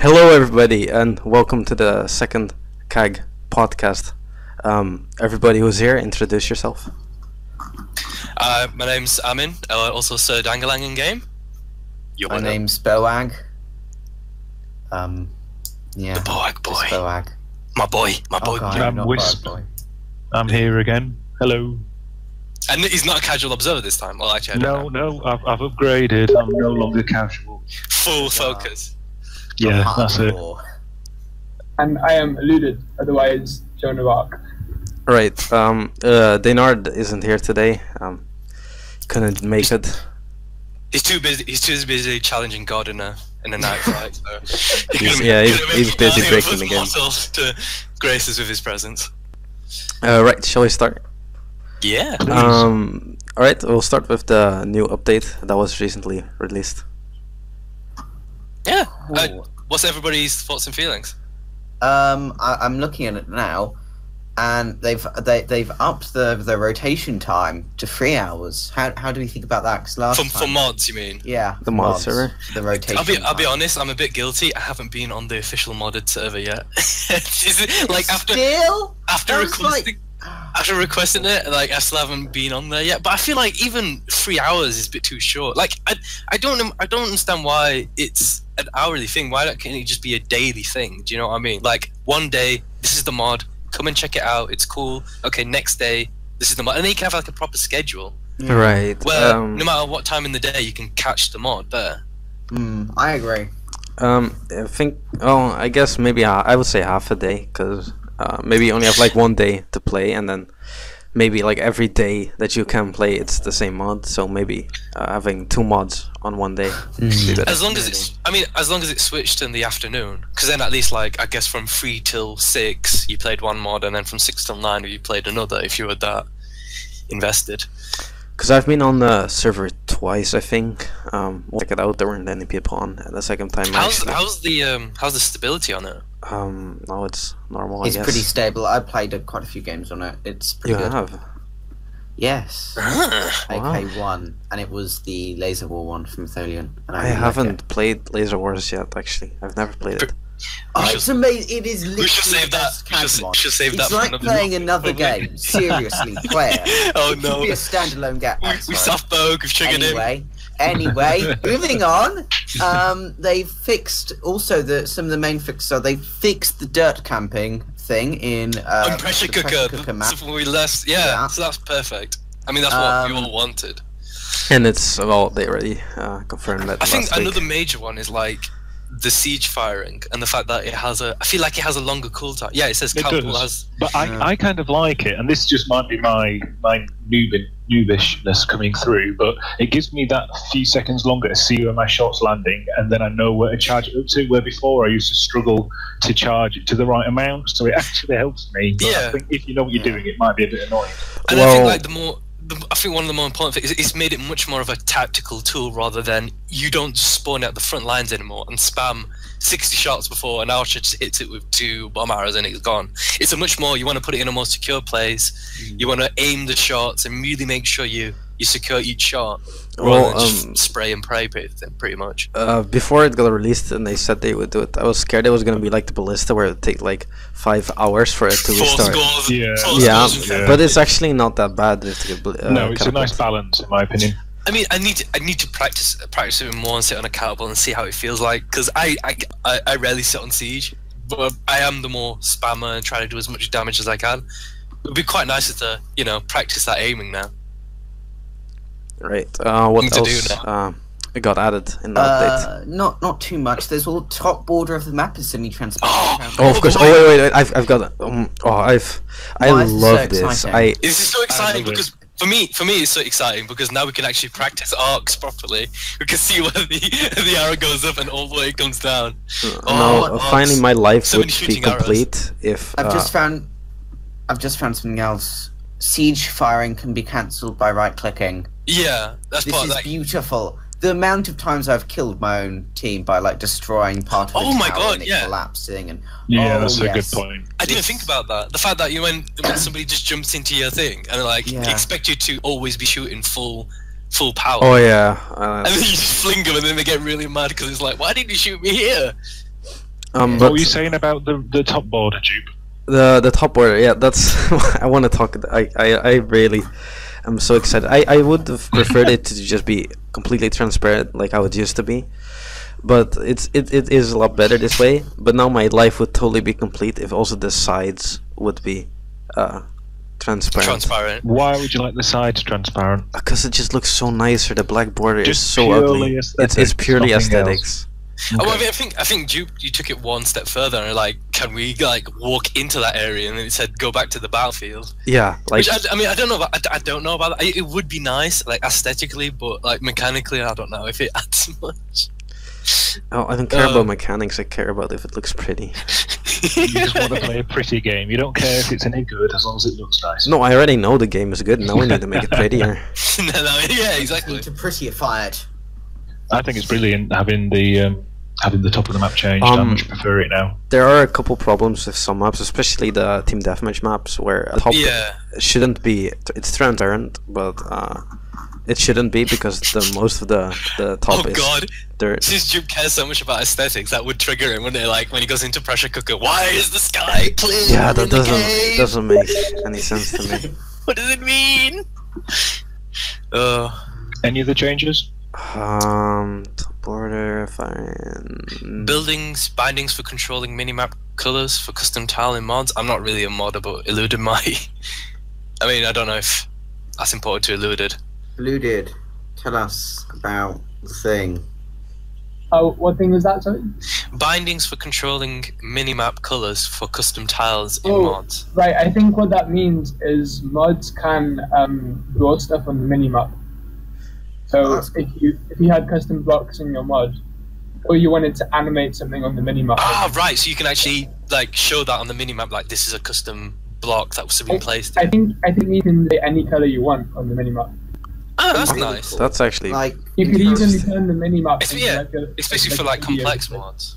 Hello, everybody, and welcome to the second KAG podcast. Everybody who's here, introduce yourself. My name's Amin, also Sir Dangalang in game. My name's Boag. Yeah. The Boag boy. Boag. My boy. I'm Wisp. I'm here again. Hello. And he's not a casual observer this time. Well, actually, I don't know. No, I've upgraded. I'm no longer casual. Full focus. Yeah, that's it. And I am eluded, otherwise Joan of Arc. Right, Daynard isn't here today. Couldn't make it. He's too busy. He's too busy challenging God in a night fight. So he's busy breaking the game. To grace us with his presence. Right, shall we start? Yeah. Alright, we'll start with the new update that was recently released. Yeah. What's everybody's thoughts and feelings? I'm looking at it now, and they've upped the rotation time to 3 hours. How do we think about that? 'Cause last For mods, you mean? Yeah, the mod server. The rotation. I'll be honest. I'm a bit guilty. I haven't been on the official modded server yet. Like after requesting it, like I still haven't been on there yet. But I feel like even 3 hours is a bit too short. Like I don't understand why it's an hourly thing. Why can't it just be a daily thing? Do you know what I mean? Like one day, this is the mod. Come and check it out. It's cool. Okay, next day, this is the mod, and then you can have like a proper schedule. Right. Where no matter what time in the day, you can catch the mod there. I agree. I think. Oh, I guess maybe I would say half a day, because maybe you only have like one day to play, and then maybe like every day that you can play, it's the same mod. So maybe having 2 mods on one day. As long as it's switched in the afternoon, because then at least like I guess from 3 till 6 you played one mod, and then from 6 till 9 you played another if you were that invested. Because I've been on the server twice, I think. We'll check it out. There weren't any people on, and the second time. How's the stability on it? No, it's normal. It's I guess. pretty stable. I played quite a few games on it. It's pretty good. Have? Yes. Wow. AK1, and it was the Laser War one from Tholian. And I really haven't played Laser Wars yet. Actually, I've never played it. Oh, it's amazing! It is literally We should save the that. best CAG mod. Should save that. It's like playing another game. Seriously, play it. Oh It no! should be a standalone game. We soft bogue. We've triggered him. Anyway, moving on. They fixed also some of the main fixes. So they fixed the dirt camping thing in Pressure the cooker map. So we left. Yeah, so that's perfect. I mean, that's what we all wanted. And it's they already confirmed that. I think last week. another major one is like the siege firing and the fact that it has I feel like it has a longer cooldown. Yeah, it says Capital has. But I kind of like it, and this just might be my noobishness coming through, but it gives me that few seconds longer to see where my shot's landing, and then I know where to charge it up to, where before I used to struggle to charge it to the right amount, so it actually helps me. But I think if you know what you're doing, it might be a bit annoying. And I think like I think one of the more important things is it's made it much more of a tactical tool rather than you don't spawn out the front lines anymore and spam 60 shots before an archer just hits it with 2 bomb arrows and it's gone. It's a much more, you want to put it in a more secure place, you want to aim the shots and really make sure you secure each shot rather than just spray and pray pretty much. Before it got released and they said they would do it, I was scared it was going to be like the Ballista where it would take like 5 hours for it to restart. Yeah, but it's actually not that bad. No, it's a nice balance in my opinion. I mean, I need to practice it more and sit on a catapult and see how it feels like, because I rarely sit on siege, but I am the more spammer and try to do as much damage as I can. It would be quite nice to practice that aiming now. Right. What else it got added in the update? Not too much. There's all top border of the map is semi-transparent. Oh, of course. Oh, wait. I've got it. I love this. This is so exciting because for me it's so exciting because now we can actually practice arcs properly. We can see where the arrow goes up and all the way it comes down. Finally my life so would be complete if I've just found something else. Siege firing can be cancelled by right-clicking. Yeah, that's this part is of that. Beautiful. The amount of times I've killed my own team by like destroying part of the tower and it collapsing and that's a good point. I didn't think about that. The fact that when somebody just jumps into your thing and like expect you to always be shooting full power. Oh yeah. And then you just fling them and then they get really mad because it's like, why did you shoot me here? What But were you saying about the top border, Jupe? the top border, yeah, that's I want to talk. I really am so excited. I would have preferred it to just be completely transparent, like how it used to be. But it is a lot better this way. But now my life would totally be complete if also the sides would be transparent. Why would you like the sides transparent? Because it just looks so nicer. The black border is Just so purely ugly. aesthetics, It's purely nothing aesthetics. Oh, I think Duke, you took it one step further and like, can we like walk into that area? And then it said go back to the battlefield. Yeah, like Which I mean, I don't know about that. It would be nice, like aesthetically, but like mechanically, I don't know if it adds much. oh, I don't care about mechanics. I care about if it looks pretty. You just want to play a pretty game. You don't care if it's any good as long as it looks nice. No, I already know the game is good. Now we need to make it prettier. Yeah, exactly. Need to prettify it. I think it's brilliant having the top of the map changed. I much prefer it now. There are a couple problems with some maps, especially the team deathmatch maps, where the top shouldn't be. It's transparent, but it shouldn't be because most of the top is. God! Dirt. Since Jupe cares so much about aesthetics, that would trigger him, wouldn't it? Like when he goes into pressure cooker, why is the sky clear? Yeah, that doesn't make any sense to me. What does it mean? Any other changes? Top border, fine. Buildings, bindings for controlling minimap colors for custom tile in mods. I'm not really a modder, but Eluded might. I mean, I don't know if that's important to Eluded. Eluded, tell us about the thing. Oh, what thing was that, sorry? Bindings for controlling minimap colors for custom tiles in mods. Right, I think what that means is mods can draw stuff on the minimap. So if you had custom blocks in your mod, or you wanted to animate something on the minimap. Ah, right. So you can actually like show that on the minimap, like this is a custom block that was being placed. I think you can say any color you want on the minimap. Oh, that's nice. Cool. That's actually Like You could even turn the minimap. Especially for like complex mods.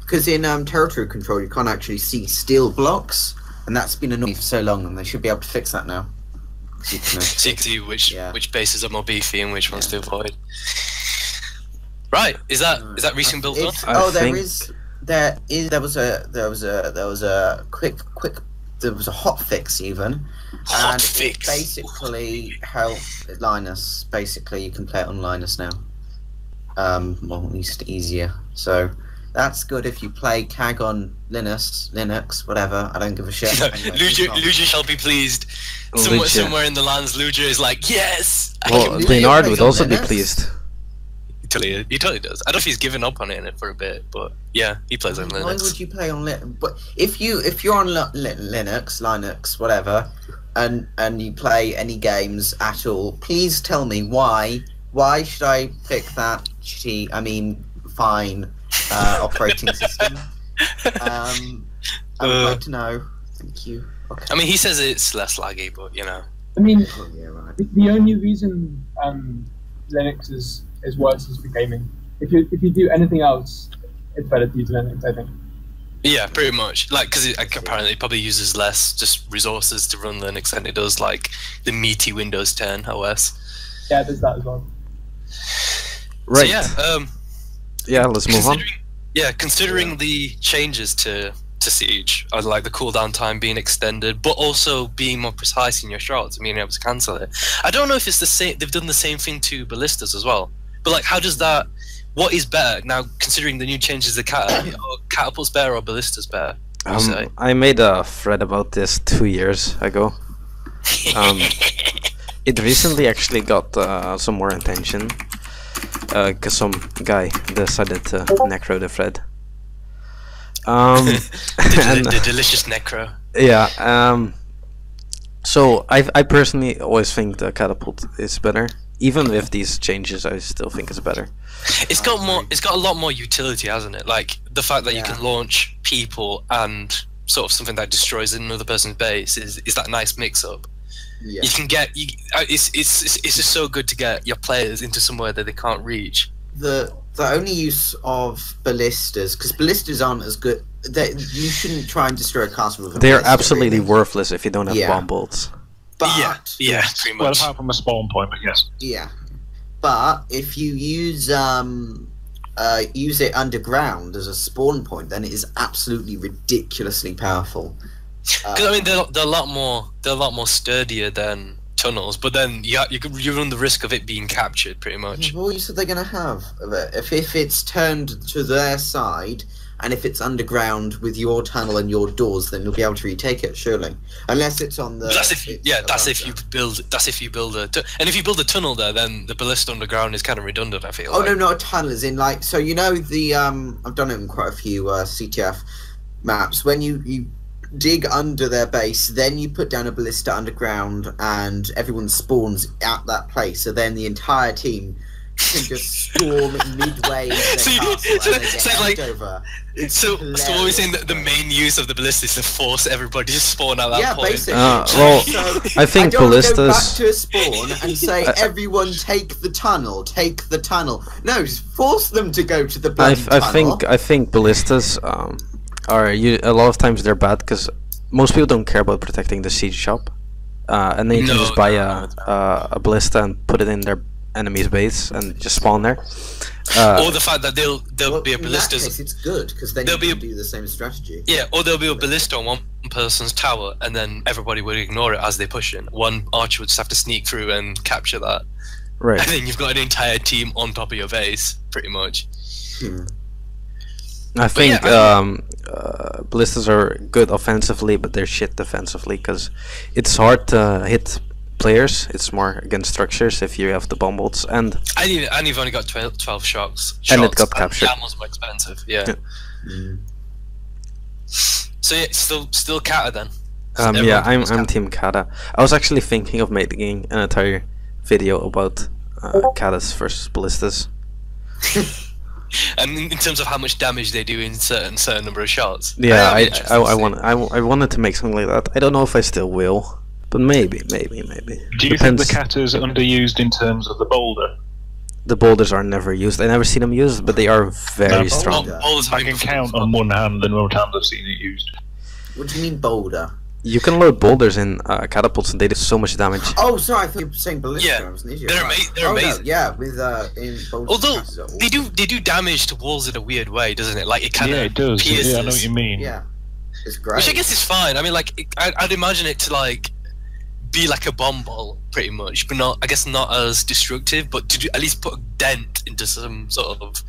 because in territory control you can't actually see steel blocks, and that's been annoying for so long, and they should be able to fix that now. So you can see which bases are more beefy and which ones to avoid. Right, is that recent build done? There was a hot fix even. Hot fix. Basically helped Linus. Basically you can play it on Linus now. Well, at least easier. So that's good if you play KAG on Linux, whatever. I don't give a shit. Anyway, Lugia shall be pleased. Somewhere in the lands, Lugia is like, yes! Well, Leonard would also be pleased. He totally does. I don't know if he's given up on it for a bit, but yeah, he plays on Linux. Why would you play on Linux? But if you're on Linux, whatever, and you play any games at all, please tell me why. Why should I pick that fine operating system? I would like to know. Thank you. Okay. I mean, he says it's less laggy, but you know. I mean, Yeah, right. the only reason Linux is worse is for gaming. If you do anything else, it's better to use Linux, I think. Yeah, pretty much. Like, because apparently it probably uses less just resources to run Linux than it does like the meaty Windows 10 OS. Yeah, there's that as well. Right. So, yeah, let's move on. Yeah, considering the changes to Siege, like the cooldown time being extended, but also being more precise in your shots, being able to cancel it. I don't know if it's the same. They've done the same thing to ballistas as well. But like, how does that? What is better now? Considering the new changes, catapult's better or ballista's better? I made a thread about this 2 years ago. It recently actually got some more attention because some guy decided to necro the thread. The delicious necro. Yeah. So I personally always think the catapult is better. Even with these changes, I still think it's better. It's got more. It's got a lot more utility, hasn't it? Like the fact that you can launch people and sort of something that destroys another person's base is that nice mix-up. Yeah. You can get. It's just so good to get your players into somewhere that they can't reach. The only use of ballistas, because ballistas aren't as good. You shouldn't try and destroy a castle with a They're ballista, absolutely really. worthless if you don't have bomb bolts. But yeah, pretty much. Well, apart from a spawn point, I guess. Yeah, but if you use use it underground as a spawn point, then it is absolutely ridiculously powerful. Because I mean, they're a lot more sturdier than tunnels, but then you run the risk of it being captured pretty much. What use are they going to have of it? If it's turned to their side, and if it's underground with your tunnel and your doors, then you'll be able to retake it, surely. Unless it's on the. That's if you build and if you build a tunnel there, then the ballista underground is kind of redundant. I feel. Oh no, not a tunnel. As in like, so you know the I've done it in quite a few CTF maps. When you dig under their base, then you put down a ballista underground, and everyone spawns at that place. So then the entire team can just storm midway into their castle and they get over. So what we're saying, that the main use of the ballista is to force everybody to spawn at that point. Basically. Well, So, I think I don't ballistas. go back to a spawn and say, everyone take the tunnel, take the tunnel. No, just force them to go to the bloody tunnel. I think ballistas are a lot of times they're bad because most people don't care about protecting the siege shop, and they can just buy a ballista and put it in their enemy's base and just spawn there. Or the fact that there'll be a ballista. In that case, it's good because then you can do the same strategy. Yeah, or there'll be a ballista on one person's tower, and then everybody would ignore it as they push in. One archer would just have to sneak through and capture that. Right. And then you've got an entire team on top of your base, pretty much. I think ballistas are good offensively, but they're shit defensively because it's hard to hit players. It's more against structures if you have the bomb bolts, and you've only got 12 shots, and it got captured. The ammo's more expensive, yeah. So yeah, still Kata then. Yeah, I'm Team Kata. I was actually thinking of making an entire video about Katas versus ballistas. And in terms of how much damage they do in certain number of shots. Yeah, I wanted to make something like that. I don't know if I still will, but maybe. Do you think the katas are underused in terms of the boulder? The boulders are never used. I never seen them used, but they are very strong. I can count on one hand the number of times I've seen it used. What do you mean boulder? You can load boulders in catapults and they do so much damage. Oh, sorry, I thought you were saying ballista. Yeah, I was an idiot. they're amazing. No, yeah, with in boulders. Although they do damage to walls in a weird way, doesn't it? Like it kind of it does. pierces. Yeah, I know what you mean. Yeah, it's great. Which I guess is fine. I mean, like I'd imagine it to like be like a bomb ball, pretty much, but not. I guess not as destructive, but to at least put a dent into some sort of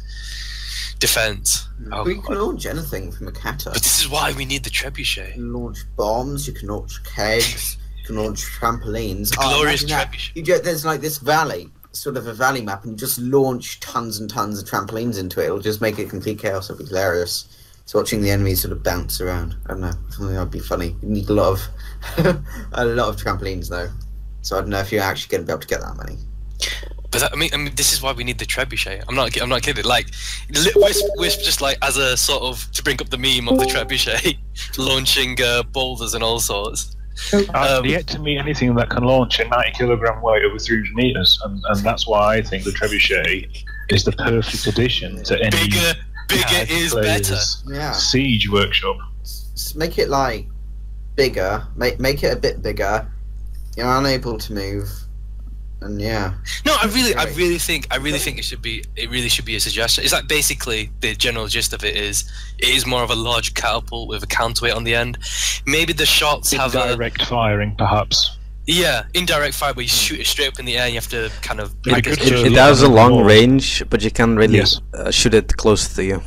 defense. You can launch anything from a kata. But this is why we need the trebuchet. You can launch bombs. You can launch kegs. You can launch trampolines. Glorious trebuchet. There's like this valley, sort of a valley map, and you just launch tons and tons of trampolines into it. It'll just make it complete chaos. It'll be hilarious. It's watching the enemies sort of bounce around. I don't know. Something that'd be funny. You need a lot of trampolines though. So I don't know if you're actually going to be able to get that many. But I mean, this is why we need the trebuchet. I'm not kidding. Like, Wisp just like as a sort of to bring up the meme of the trebuchet, launching boulders and all sorts. I've yet to meet anything that can launch a 90-kilogram weight over 300 meters, and that's why I think the trebuchet is the perfect addition to any bigger is better. Yeah. Siege workshop. Just make it like bigger. Make it a bit bigger. You're unable to move. And yeah. No, I really think it really should be a suggestion. It's like basically the general gist of it is more of a large catapult with a counterweight on the end. Maybe the shots have indirect firing, perhaps. Yeah, indirect fire where you shoot it straight up in the air and you have to kind of. It has a long range, but you can really shoot it close to you.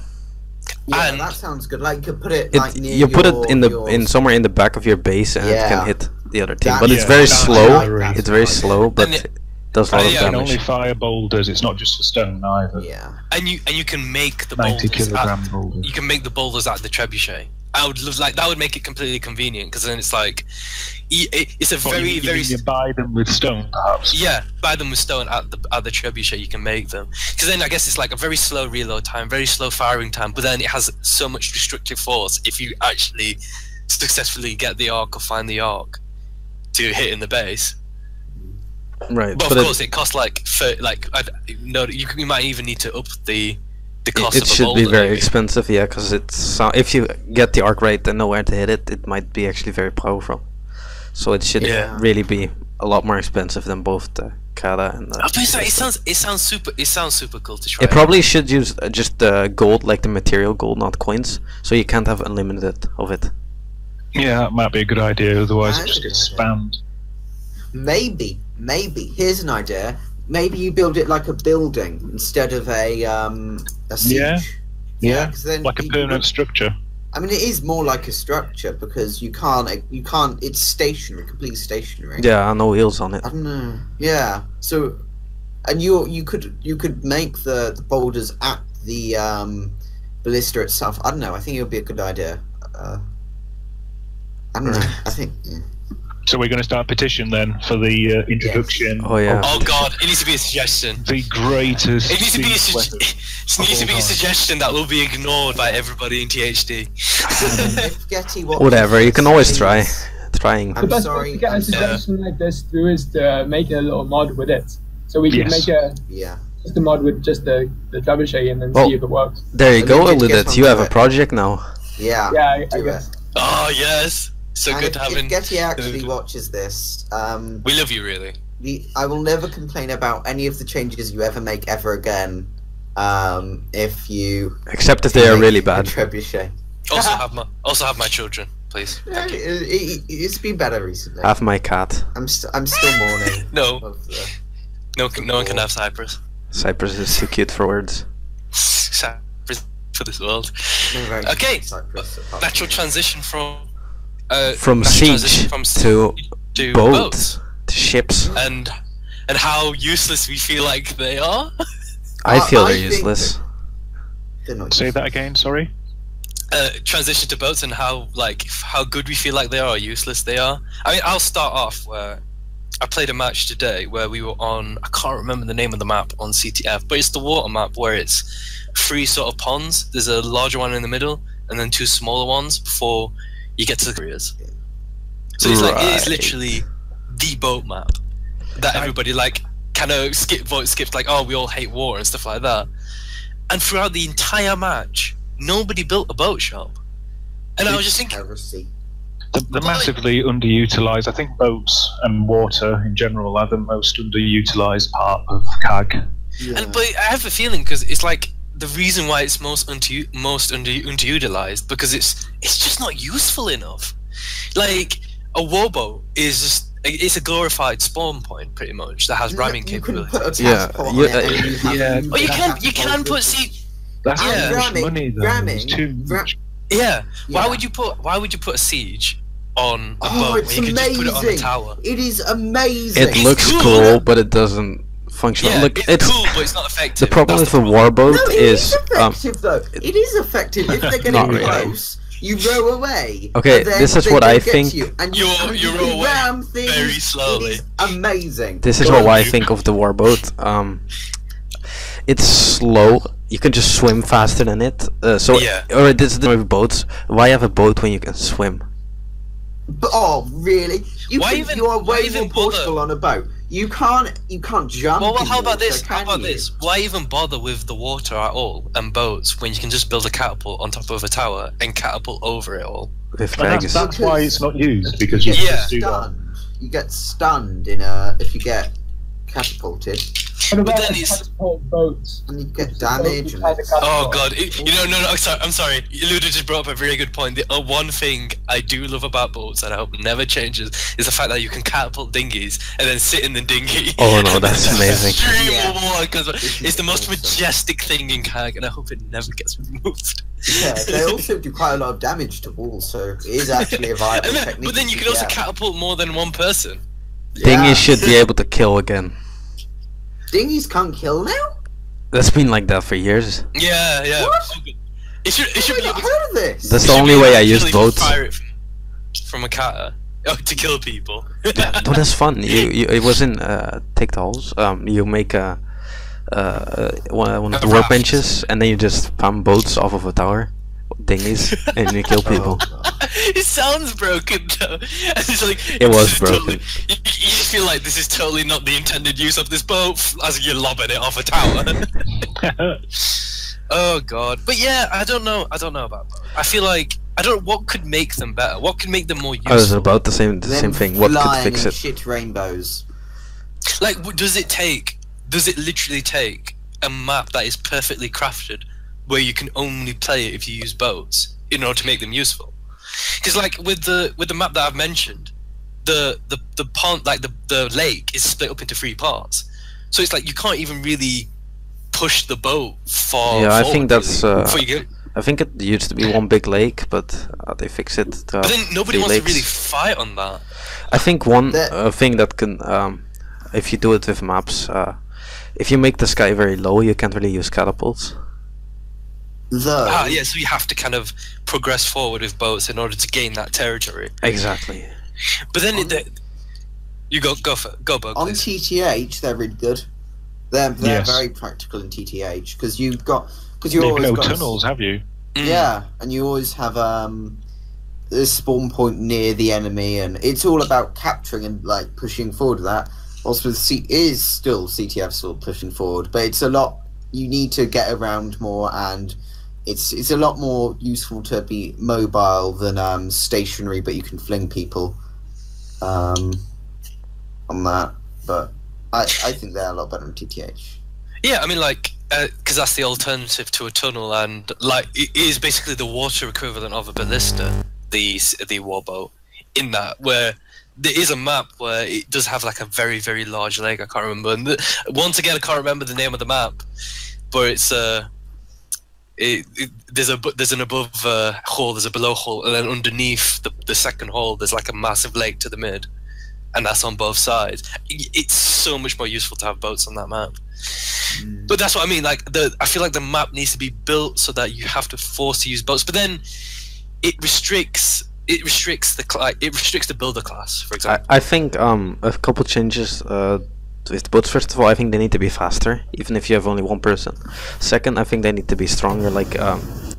Yeah, and that sounds good. Like you could put it like near you put it in somewhere in the back of your base, and it can hit the other team. But it's very slow. It's very slow, but it does a lot of damage. You can only fire boulders. It's not just a stone either. Yeah. And you can make the 90-kilogram boulders. You can make the boulders at the trebuchet. I would love that would make it completely convenient because then it's like it's a very you buy them with stone, perhaps. Yeah, buy them with stone at the trebuchet. You can make them because then I guess it's like a very slow reload time, very slow firing time, but then it has so much destructive force if you actually successfully get the arc or find the arc to hit in the base. Right, but of course it costs you might even need to up the cost. It should be very expensive, yeah, because it's if you get the arc right and know where to hit it, it might be actually very powerful. So it should really be a lot more expensive than both the kata and. But it sounds super cool to try. It probably should use just gold, like the material gold, not coins. So you can't have unlimited of it. Yeah, that might be a good idea. Otherwise, it That's just a gets good idea. spammed. Maybe. Here's an idea. Maybe you build it like a building instead of a siege. Yeah, 'cause then like a you- permanent structure. I mean, it is more like a structure because you can't. It's stationary, completely stationary. Yeah, no wheels on it. I don't know. Yeah. So, and you could make the boulders at the ballista itself. I don't know. I think it would be a good idea. I don't know. I think. Yeah. So we're going to start a petition then for the introduction. Oh yeah. Oh god, it needs to be a suggestion. The greatest. It needs to be a siege weapon. suggestion that will be ignored by everybody in THD. If Getty watches Whatever. You can this, always please- trying. The I'm best sorry. way to get a suggestion like this through is to make a little mod with it. So we can Yes. make Yeah. just a mod with just the trebuchet and then Well, see if it works. There you I go, need to get Eludit. You have a onto it. project now. Yeah. Yeah, I do guess. it. Oh yes, so And good if having. Getty actually watches this, We love you, really. I will never complain about any of the changes you ever make ever again. If you Except if they are make really a bad. trebuchet. Also have my children, please. Thank you. It's been better recently. Have my cat. I'm still mourning. No, Of the, no one can have Cyprus. Cypress is too cute for words. Cyprus for this world. no very Okay. Cyprus, apart Natural from- transition from From natural siege transition from to boats, to ships. and how useless we feel like they are. I feel I they're think useless. They're not Say used. that again. Sorry. Transition to boats and how good we feel like they are or useless they are. I mean, I'll start off where I played a match today where we were on, I can't remember the name of the map on CTF, but it's the water map where it's 3 sort of ponds. There's a larger one in the middle and then 2 smaller ones before you get to the areas. So it's like, it is Right. literally the boat map that everybody kind of skips like, oh, we all hate war and stuff like that. And throughout the entire match, nobody built a boat shop. And I was just thinking, Heresy. They're massively underutilized. I think boats and water in general are the most underutilized part of KAG. Yeah. but I have a feeling because it's like the reason why it's most underutilized because it's just not useful enough. Like a warboat is just it's a glorified spawn point pretty much that has ramming You can capability. put a Yeah, catapult on you- it and you have yeah. Oh, you that can catapult put with- see That's Yeah. too much Ramming- money though. ramming- It's too much. yeah. Why Yeah. would you put a siege on a Oh, boat it's when you can just put it on the amazing. tower? It is amazing. It It's looks cool. cool, but it doesn't function. Yeah, Look, it's cool, but it's not effective. the problem That's with a warboat No, it is effective though. It is effective if they're getting Not really. close. You row away. Okay, and then this is they what don't I get think- to You, and You can row away ram things. very slowly. It is amazing. this is what I think of the warboat. It's slow. You can just swim faster than it. So Yeah. or this is the with boats. Why have a boat when you can swim? But, oh, really? You Why even- you are why way even more bother? portable on a boat. You can't jump. Well, in how about water, this? How can about you? this? Why even bother with the water at all and boats when you can just build a catapult on top of a tower and catapult over it all? With And KAGs. that's why it's not used because You you get Yeah. just do that. stunned. You get stunned if you get catapulted, What about then a it's- catapult boats? and you get Just damage. boats And inside the Oh catapult. god, I'm sorry. Luda just brought up a very good point. The one thing I do love about boats, and I hope never changes, is the fact that you can catapult dinghies and then sit in the dinghy. Oh, no, that's amazing. Stream Yeah. of water, because This it's is the most awesome. majestic thing in KAG, and I hope it never gets removed. yeah, they also do quite a lot of damage to walls, so it is actually a viable And then, technique. but then you to can also get. catapult more than one person. Dinghies should be able to kill again. Dinghies can't kill now. That's been like that for years. Yeah, yeah. What? It should I've be not able to heard of this. That's It the should only be way able I to use actually boats. fire it from a kata to kill people. No, that's fun. It was in TikToks. You make one of the raft. workbenches, and then you just pump boats off of a tower, dinghies, and you kill people. Oh, God. It sounds broken though. And it's like It was this is broken. Totally, you just feel like this is totally not the intended use of this boat as you're lobbing it off a tower. Oh god. But yeah, I don't know about boats. I feel like I don't know what could make them better. What could make them more useful? I was about the same Them thing. What could flying fix in it? Shit rainbows. Like, does it literally take a map that is perfectly crafted where you can only play it if you use boats in order to make them useful? Because like with the map that I've mentioned, the pond, like the lake is split up into 3 parts, so it's like you can't even really push the boat far. Yeah, I forward, think that's. really, before you get. I think it used to be one big lake, but they fix it. To But then nobody wants lakes. to really fight on that. I think one thing that can, if you do it with maps, if you make the sky very low, you can't really use catapults. Though, Yeah, so you have to kind of progress forward with boats in order to gain that territory. Exactly. But then you go Bug. on Please. TTH, they're really good. They're Yes. very practical in TTH because you You've always no got tunnels, have you? yeah, and you always have the spawn point near the enemy, and it's all about capturing and like pushing forward with that. Also, CTF still pushing forward, but it's a lot. You need to get around more, and it's a lot more useful to be mobile than stationary. But you can fling people on that. But I think they're a lot better in TTH. Yeah, I mean, like, because that's the alternative to a tunnel, and like it is basically the water equivalent of a ballista, the warboat. In that, where there is a map where it does have like a very, very large lake. I can't remember. And once again, I can't remember the name of the map, but it's there's an above hole, there's a below hole, and then underneath the second hole, there's like a massive lake to the mid, and that's on both sides. It's so much more useful to have boats on that map. But that's what I mean. Like I feel like the map needs to be built so that you have to force to use boats, but then it restricts the builder class, for example. I think a couple changes with boats. First of all, I think they need to be faster, even if you have only one person. Second, I think they need to be stronger. Like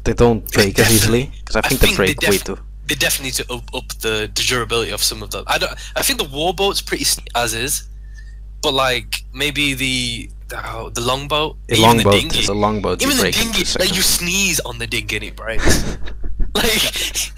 they don't break as easily, because I think they break way too. They definitely need to up the durability of some of them. I think the warboat's pretty as is, but like maybe the longboat, The longboat, even you the break in 2 dinghy, like seconds. you sneeze on the dinghy and it breaks. Like.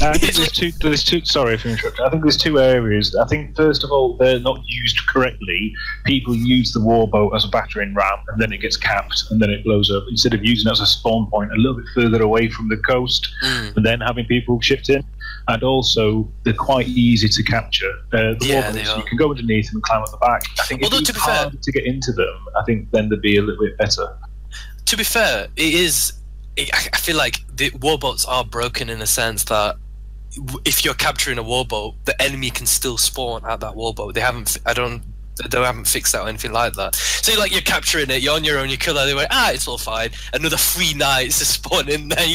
I think there's two. Sorry if I interrupted. I think there's 2 areas. I think first of all, they're not used correctly. People use the warboat as a battering ram, and then it gets capped, and then it blows up. Instead of using it as a spawn point a little bit further away from the coast, and then having people shift in. And also, they're quite easy to capture. The warboats, you can go underneath them and climb up the back. I think if it's hard to get into them, I think then they'd be a little bit better. To be fair, I feel like the warboats are broken in the sense that if you're capturing a warboat, the enemy can still spawn at that warboat. They haven't fixed that or anything like that. So you're capturing it, you're on your own, you kill everyone, it's all fine. Another 3 knights to spawn in there,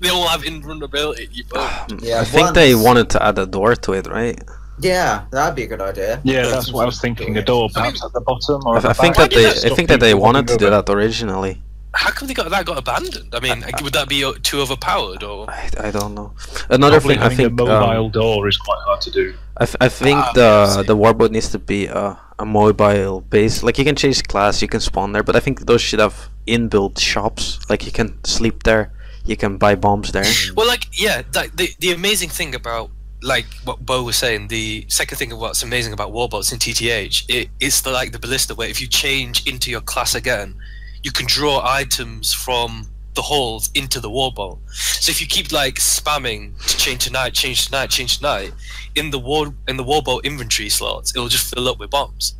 they all have invulnerability. I think they wanted to add a door to it, right? Yeah, that'd be a good idea. Yeah, that's what I was thinking. A door, perhaps at the bottom. Or I think that they wanted to do that originally. How come that got abandoned? I mean, would that be too overpowered, or? I don't know. Another thing, I think a mobile door is quite hard to do. I think the warboat needs to be a mobile base. Like you can change class, you can spawn there, but I think those should have inbuilt shops. Like you can sleep there, you can buy bombs there. Well, the amazing thing about like what Bo was saying, the second thing of what's amazing about warboats in TTH, it's the ballista, where if you change into your class again, you can draw items from the holes into the warboat. So if you keep spamming to change to night, change to night, change to night, in the warboat inventory slots, it'll just fill up with bombs.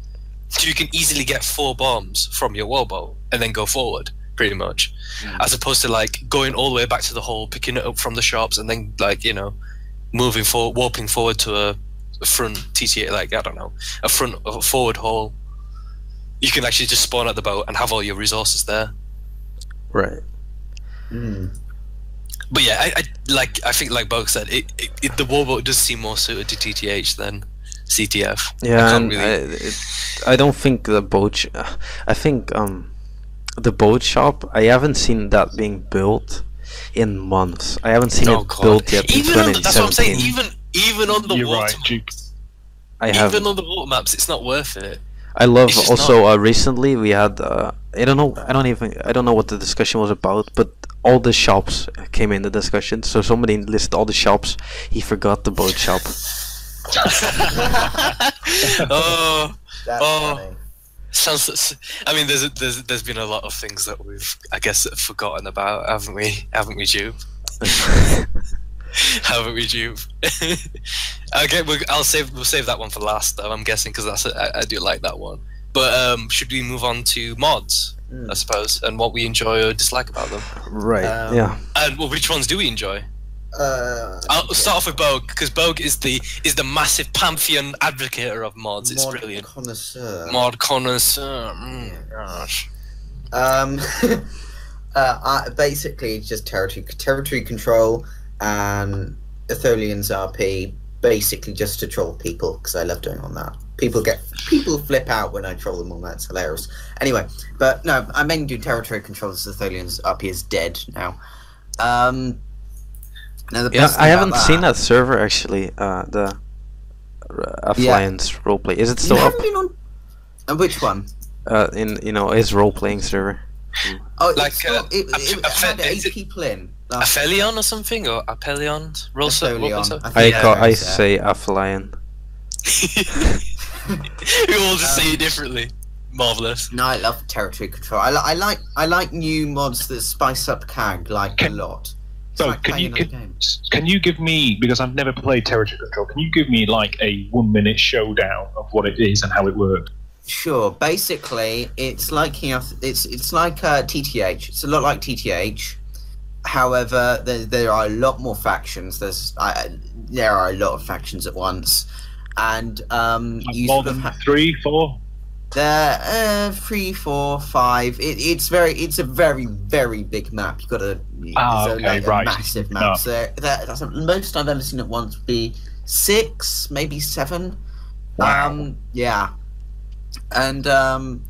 So you can easily get 4 bombs from your warboat and then go forward, pretty much, as opposed to going all the way back to the hole, picking it up from the shops, and then moving forward, warping forward to a front TTA, a forward hole. You can actually just spawn at the boat and have all your resources there. Right. But yeah, I think like Bo said, the warboat does seem more suited to TTH than CTF. Yeah, I don't think the boat. I think the boat shop. I haven't seen that being built in months. I haven't seen it built yet. That's what I'm saying. Even on the water maps, even on the water maps, it's not worth it. I love also recently we had I don't know what the discussion was about, but all the shops came in the discussion. So somebody listed all the shops. He forgot the boat shop. Oh, That's funny. sounds. I mean, there's been a lot of things that we've, I guess, forgotten about, haven't we? Haven't we, Jupe? Haven't we, Jupe? Okay, we'll save that one for last, though. I'm guessing because I do like that one. But should we move on to mods? I suppose, and what we enjoy or dislike about them. Right. Yeah. And well, which ones do we enjoy? I'll start off with Bogue, because Bogue is the massive pantheon advocator of mods. It's brilliant. Mod connoisseur. Gosh. Basically, it's just territory control and Atholian's RP. Basically, just to troll people because I love doing on that. People flip out when I troll them on that. It's hilarious. Anyway, but no, I mainly do territory control. Atholian's RP is dead now. Now the best thing I haven't about seen that server actually. The Alliance roleplay. Is it still you up? haven't been on which one? In his role-playing server. Oh, Like, it had 8 people in. Aphelion or something, or Apelion? Aphelion. I say Alliance. We all just say it differently. Marvelous. No, I love territory control. I like new mods that spice up KAG a lot. So like can you give me, because I've never played territory control, can you give me like a 1-minute showdown of what it is and how it works? Sure. Basically, it's like it's like TTH. It's a lot like TTH. However, there are a lot more factions. There are a lot of factions at once, and you more than 3, 4. There, 3, 4, 5. It's a very, very big map. You've got a massive map. No. So that's most I've ever seen at once would be 6, maybe 7. Wow. Yeah. And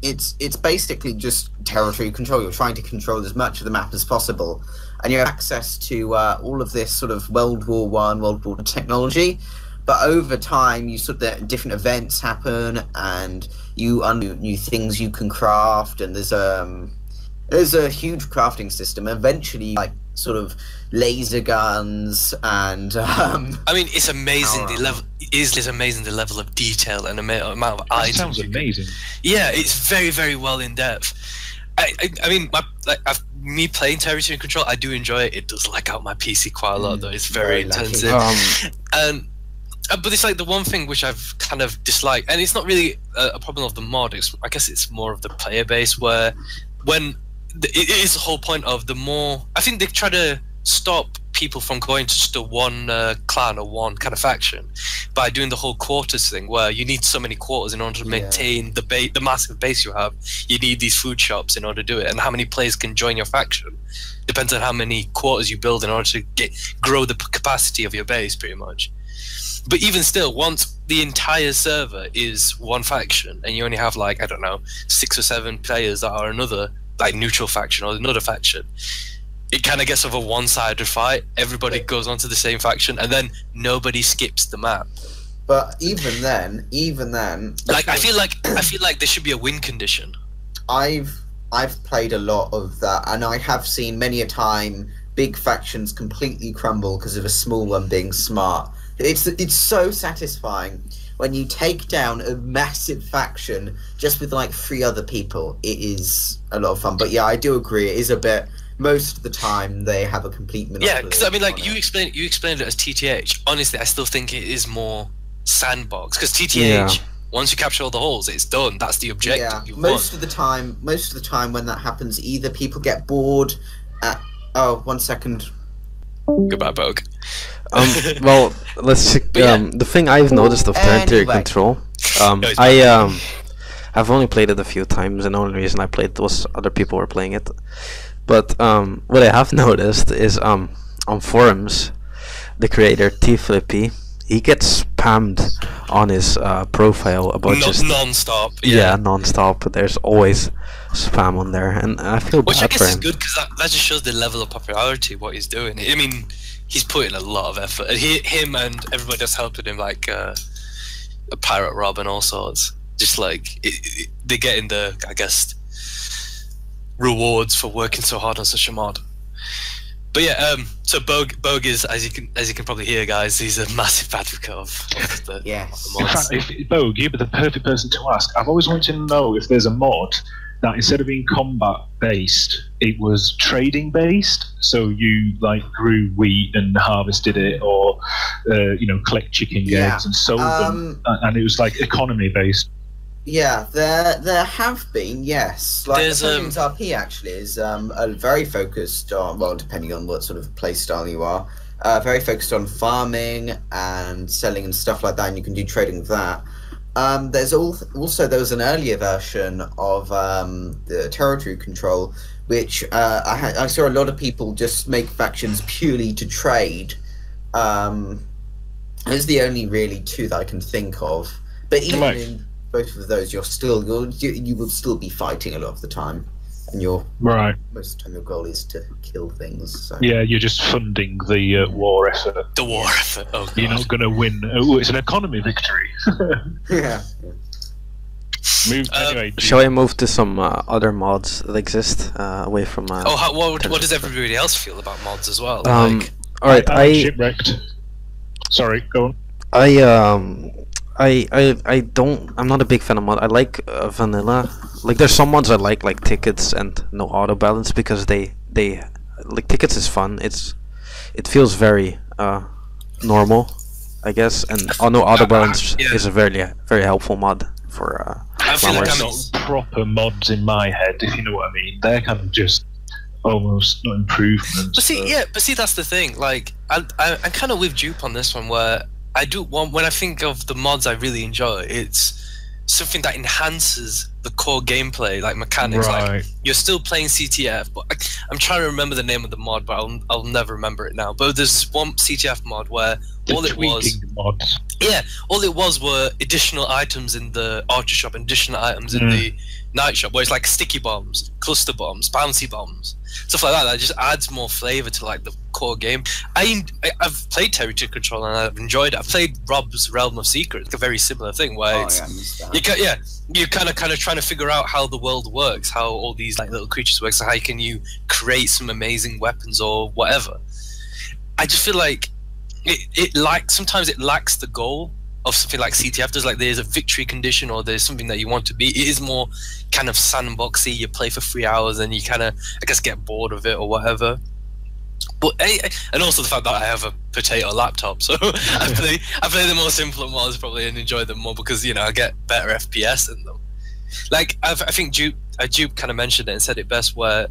it's basically just territory control. You're trying to control as much of the map as possible, and you have access to all of this sort of World War One, World War II technology. But over time, you sort of different events happen, and you unlock new things you can craft. And there's a huge crafting system. Eventually, like sort of laser guns and. I mean, it's amazing the level. It's amazing the level of detail and amount of items. Sounds amazing. Yeah, it's very, very well in depth. I mean, me playing territory control, I do enjoy it. It does lag out my PC quite a lot, though. It's very intensive. But it's like the one thing which I've kind of disliked, and it's not really a problem of the mod. I guess it's more of the player base, where it is the whole point of the more. I think they try to stop people from going to just a one clan or one kind of faction by doing the whole quarters thing, where you need so many quarters in order to maintain the massive base you have. You need these food shops in order to do it, and how many players can join your faction depends on how many quarters you build in order to grow the capacity of your base, pretty much. But even still, once the entire server is one faction and you only have like, I don't know, 6 or 7 players that are another like neutral faction or another faction, it kind of gets of a one-sided fight. Everybody goes onto the same faction, and then nobody skips the map. But even then, like I feel like there should be a win condition. I've played a lot of that, and I have seen many a time big factions completely crumble because of a small one being smart. It's so satisfying when you take down a massive faction just with like 3 other people. It is a lot of fun. But yeah, I do agree. It is a bit. Most of the time, they have a complete monopoly. Yeah, because I mean, like you explained it as TTH. Honestly, I still think it is more sandbox, because TTH. Once you capture all the holes, it's done. That's the objective. Yeah, most of the time when that happens, either people get bored. Oh, 1 second. Goodbye, Bogue. Well, let's. The thing I've noticed of territory control. I've only played it a few times, and the only reason I played it was other people were playing it. But what I have noticed is on forums, the creator T-Flippy, he gets spammed on his profile about just non-stop. Yeah, non-stop. There's always spam on there, and I feel bad for him. Which I guess is good, because that just shows the level of popularity what he's doing. I mean, he's putting a lot of effort. And him and everybody else helping him, like a Pirate Rob and all sorts. Just like they're getting the, I guess, rewards for working so hard on such a mod. But yeah, so Bogue is, as you can probably hear, guys, he's a massive advocate of the Yes. the In mods. fact, if Bogue, you'd be the perfect person to ask. I've always wanted to know if there's a mod that instead of being combat based, it was trading based. So you like grew wheat and harvested it, or collect chicken eggs and sold them, and it was like economy based. Yeah, there have been, yes. Like There's, Italian's RP actually is very focused on, well, depending on what sort of play style you are, very focused on farming and selling and stuff like that, and you can do trading with that. There's also there was an earlier version of the territory control, which I saw a lot of people just make factions purely to trade. Those are the only really two that I can think of. But even in both of those, you will still be fighting a lot of the time, and most of the time your goal is to kill things. So. Yeah, you're just funding the war effort. The war effort. Oh, God. You're not going to win. Oh, it's an economy victory. Yeah. Anyway, Shall I move to some other mods that exist away from? What does everybody else feel about mods as well? All right, I'm shipwrecked. Sorry, go on. I'm not a big fan of mod. I like vanilla. Like there's some mods I like tickets and no auto balance, because they like tickets is fun. It feels very normal, I guess, and no auto balance is a very helpful mod for I feel like not proper mods in my head, if you know what I mean. They're kind of just almost not improvements. But see, that's the thing. Like, I'm kind of with Jupe on this one, where I do want, when I think of the mods I really enjoy, it's something that enhances the core gameplay, like mechanics. Right. Like, you're still playing CTF, but I'm trying to remember the name of the mod, but I'll never remember it now. But there's one CTF mod where all it was were additional items in the archer shop and additional items in the night shop, where it's like sticky bombs, cluster bombs, bouncy bombs, stuff like that. That just adds more flavor to like the core game. I've played Territory Control and I've enjoyed it. I've played Rob's Realm of Secrets, like a very similar thing, where you're kind of trying to figure out how the world works, how all these like little creatures work, so how can you create some amazing weapons or whatever. I just feel like sometimes it lacks the goal of something like CTF does. Like there's a victory condition, or there's something that you want to be. It is more kind of sandboxy. You play for 3 hours and you kind of, I guess, get bored of it or whatever. But and also the fact that I have a potato laptop, so I play the more simpler mods probably and enjoy them more, because I get better FPS in them. Like I think Jupe kind of mentioned it and said it best, where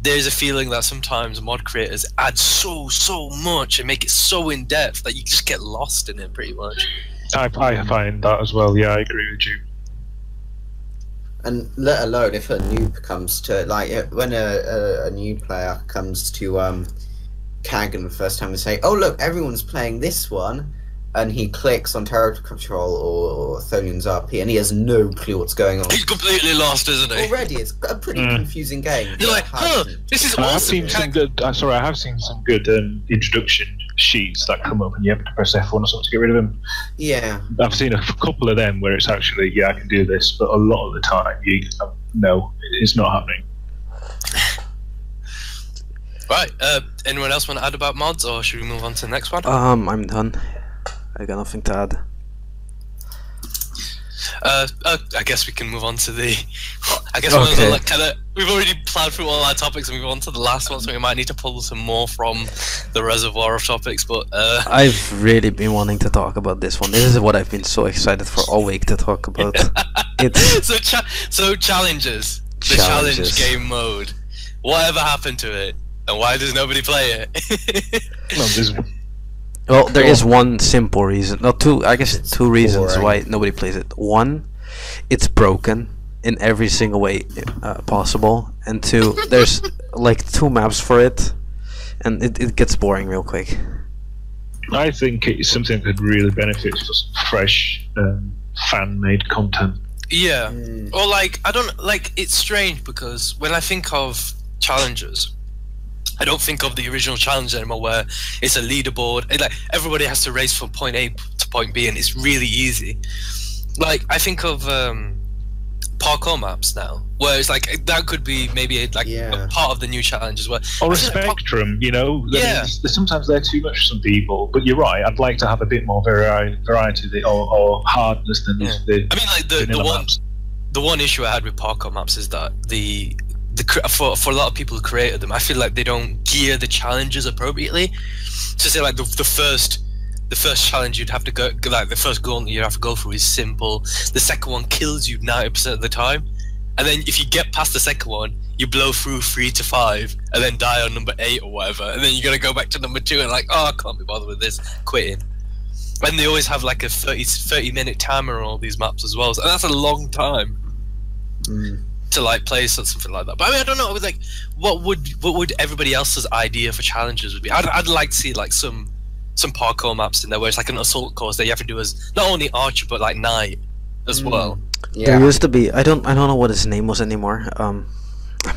there's a feeling that sometimes mod creators add so much and make it so in depth that you just get lost in it pretty much. I find that as well. Yeah, I agree with you. And let alone if a noob comes to, like, when a new player comes to KAG and the first time they say, "Oh look, everyone's playing this one," and he clicks on Territory Control or Tholian's RP, and he has no clue what's going on. He's completely lost, isn't he? Already, it's a pretty confusing game. You're like, this is awesome. I have seen some good. I have seen some good introduction sheets that come up, and you have to press F1 or something to get rid of them. Yeah, I've seen a couple of them where it's actually, I can do this, but a lot of the time, no, it's not happening. Right. Anyone else want to add about mods, or should we move on to the next one? I'm done. I got nothing to add. I guess we can move on to the. I guess we've already plowed through all our topics and move on to the last one, so we might need to pull some more from the reservoir of topics. But I've really been wanting to talk about this one. This is what I've been so excited for all week to talk about. So challenges. The challenge game mode. Whatever happened to it, and why does nobody play it? Well, there is one simple reason. No, two. I guess two reasons why nobody plays it. One, it's broken in every single way possible, and two, there's like 2 maps for it, and it gets boring real quick. I think it's something that could really benefit for some fresh fan-made content. Yeah, or it's strange, because when I think of challenges, I don't think of the original challenge anymore, where it's a leaderboard. Like everybody has to race from point A to point B, and it's really easy. Like I think of parkour maps now, where it's like that could be maybe a part of the new challenge as well. Or a spectrum, you know. Sometimes they're too much for some people, but you're right. I'd like to have a bit more variety or hardness than the. I mean, like the one issue I had with parkour maps is that for a lot of people who created them, I feel like they don't gear the challenges appropriately. So say like the first challenge you'd have to go, like the first goal you'd have to go through is simple. The second one kills you 90% of the time, and then if you get past the second one, you blow through 3 to 5, and then die on number 8 or whatever, and then you gotta go back to number 2 and like, oh, I can't be bothered with this, quitting. And they always have like a 30-minute timer on all these maps as well, so that's a long time to like play something like that. But I mean, I don't know. I was like, what would everybody else's idea for challenges would be? I'd like to see like some parkour maps in there where it's like an assault course that you have to do as not only archer but like knight as well. Yeah. There used to be, I don't know what his name was anymore. I'm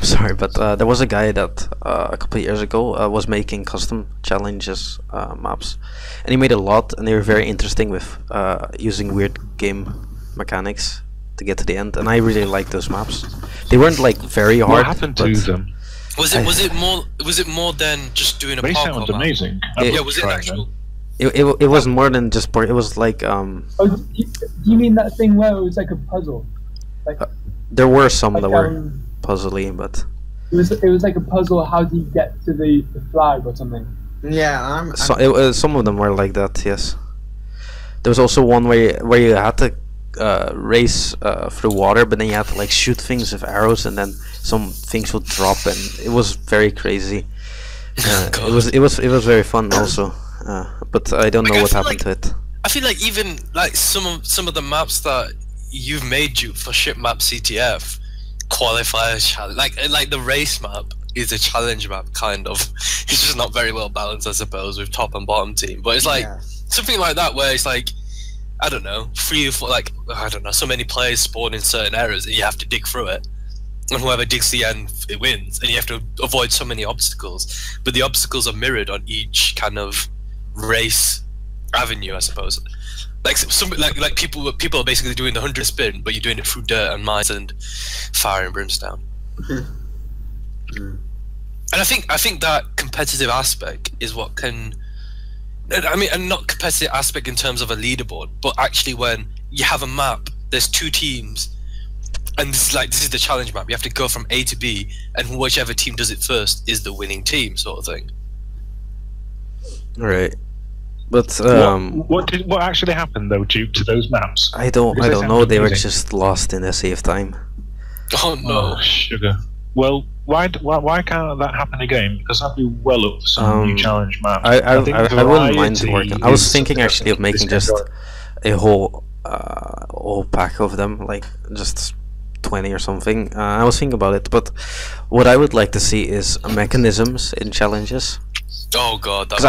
sorry, but there was a guy that a couple of years ago was making custom challenges maps, and he made a lot, and they were very interesting with using weird game mechanics to get to the end, and I really liked those maps. They weren't like very hard. What happened to them? Was it more than just doing a parkour map? They sound amazing. Yeah, was it actual? It was more than just it was like Oh, do you mean that thing where it was like a puzzle? Like there were some that were puzzly, but it was like a puzzle. How do you get to the flag or something? Yeah, some of them were like that. Yes, there was also one where you had to race through water, but then you had to like shoot things with arrows, and then some things would drop, and it was very crazy. It was very fun also, but I don't know what happened to it. I feel like even like some of the maps that you've made you for ship map CTF qualify as challenge. Like the race map is a challenge map kind of. It's just not very well balanced, I suppose, with top and bottom team. But it's like something like that where it's like, I don't know, 3 or 4, like, I don't know, so many players spawn in certain areas that you have to dig through it, and whoever digs the end, it wins, and you have to avoid so many obstacles, but the obstacles are mirrored on each kind of race avenue, I suppose. Like like people are basically doing the 100 spin, but you're doing it through dirt and mines and fire and brimstone. And I think that competitive aspect is what can, I mean, and not competitive aspect in terms of a leaderboard, but actually when you have a map, there's 2 teams, and this is the challenge map. You have to go from A to B, and whichever team does it first is the winning team, sort of thing. Right. But what actually happened though, Duke, to those maps? I don't know. They were just lost in a save time. Oh no, sugar. Well, why can't that happen again? Because I'd be well up for some new challenge map. I wouldn't mind working. I was thinking actually of making just a whole pack of them, like just 20 or something. I was thinking about it, but what I would like to see is mechanisms in challenges. Oh god, before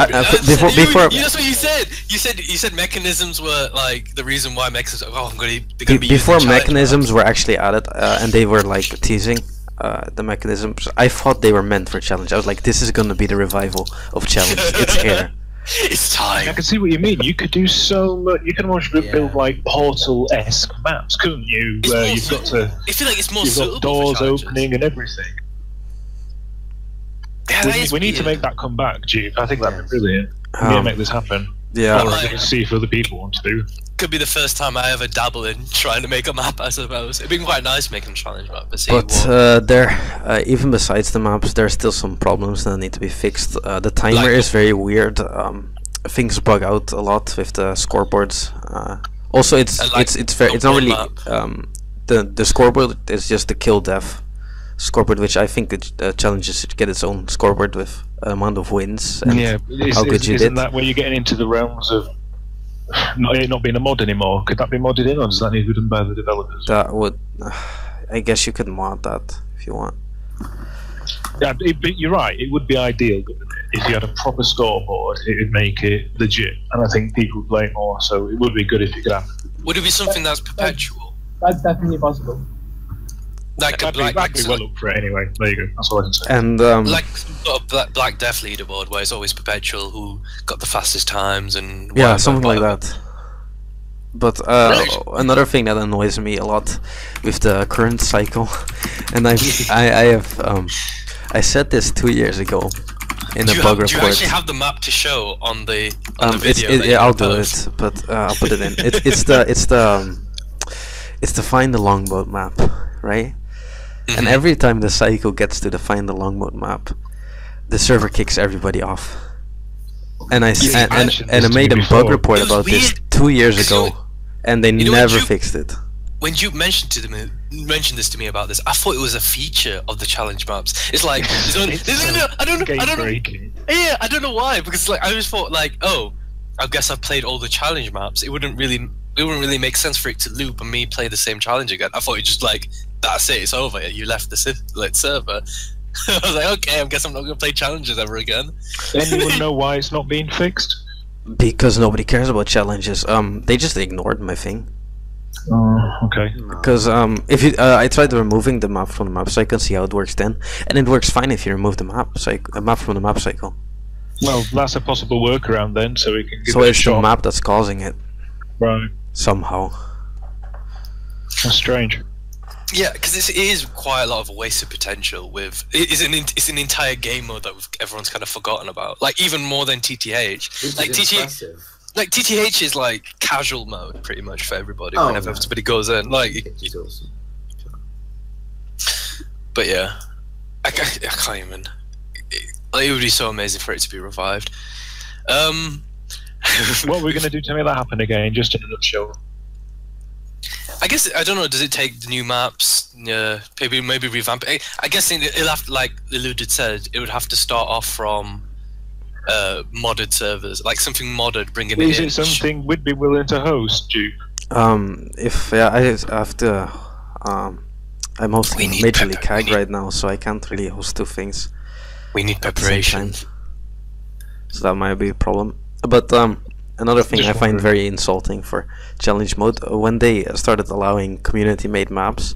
that's what you said. You said mechanisms were like the reason why mechanisms. Oh, they're gonna be before mechanisms were actually added, and they were like teasing the mechanisms. I thought they were meant for challenge. I was like, this is gonna be the revival of challenge. It's here. It's time. I can see what you mean. You could do so much. You can almost build like Portal-esque maps, couldn't you? Where you've got to. I feel like it's more you've got doors opening and everything. Yeah, we need to make that come back, Duke. I think that'd be brilliant. We need to make this happen. Yeah. Or I can see if other people want to do. Could be the first time I ever dabble in trying to make a map, I suppose. It'd been quite nice making a challenge map. But even besides the maps, there's still some problems that need to be fixed. The timer is very weird. Things bug out a lot with the scoreboards. Also, it's not really the scoreboard is just the kill death scoreboard, which I think challenges should get its own scoreboard with amount of wins and how good you did. Isn't that where you're getting into the realms of not being a mod anymore? Could that be modded in, or does that need to be done by the developers? That would, I guess you could mod that if you want. Yeah, but you're right. It would be ideal, wouldn't it? If you had a proper scoreboard, it would make it legit, and I think people would play more. So it would be good if you could have. Would it be something that's perpetual? That's definitely possible. Like I'd be well up for it anyway. There you go. That's all I can say. And like a Black Death leaderboard where it's always perpetual, who got the fastest times and yeah, something like that. But another thing that annoys me a lot with the current cycle, and I said this 2 years ago in a bug report. Do you actually have the map to show on the video? Yeah, I'll do it, but I'll put it in. It's the find the longboat map, right? And every time the cycle gets to the find the longboat map, the server kicks everybody off. And I made a bug report about this 2 years ago, and they never fixed it. When you mentioned this to me about this, I thought it was a feature of the challenge maps. It's like I don't know. Yeah, I don't know why, because like I just thought like, oh, I guess I've played all the challenge maps. It wouldn't really make sense for it to loop and me play the same challenge again. I thought it just like, that's it, it's over. You left the server. I was like, okay, I guess I'm not going to play challenges ever again. Anyone know why it's not being fixed? Because nobody cares about challenges. They just ignored my thing. Oh, okay. Because if you, I tried removing the map from the map cycle, see how it works then, and it works fine if you remove the map from the map cycle. Well, that's a possible workaround then, so we can. So it's the map that's causing it. Right. Somehow. That's strange. Yeah, because it is quite a lot of a wasted potential. It's an entire game mode that everyone's kind of forgotten about. Like even more than TTH. Like TTH is like casual mode pretty much for everybody. Whenever everybody goes in, like. Awesome. But yeah, I can't even. It would be so amazing for it to be revived. What we're gonna do to make that happen again, just in a nutshell? I guess I don't know. Does it take the new maps? Maybe revamp it. I guess it'll have to, like Eluded said, it would have to start off from modded servers, like something modded, bringing it in. Is it something we'd be willing to host, Duke? I have to. I'm hosting Major League KAG right now, so I can't really host two things. We need preparation. So that might be a problem. But another thing I find very insulting for challenge mode, when they started allowing community-made maps,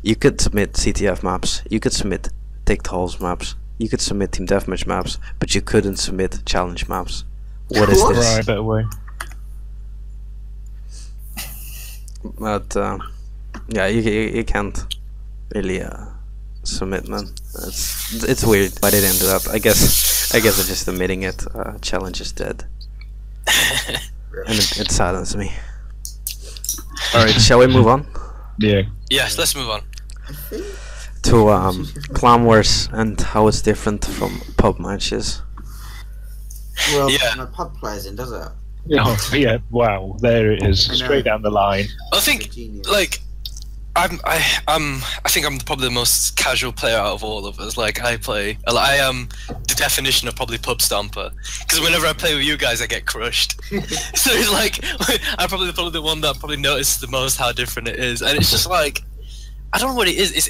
you could submit CTF maps, you could submit Take Halls maps, you could submit Team Deathmatch maps, but you couldn't submit challenge maps. What is this? Right, better way. But yeah, you can't really submit, man. It's weird why they didn't do that. I guess they're just admitting it. Challenge is dead, and it saddens me. All right, shall we move on? Yeah. Yes, let's move on to Clan Wars and how it's different from pub matches. Well, no pub plays in, does it? Oh, yeah. Wow, there it is, straight down the line. I think, like, I think I'm probably the most casual player out of all of us. Like, I am the definition of probably pub stomper. Because whenever I play with you guys, I get crushed. So it's like, I'm probably the one that probably notices the most how different it is. And it's just like, I don't know what it is.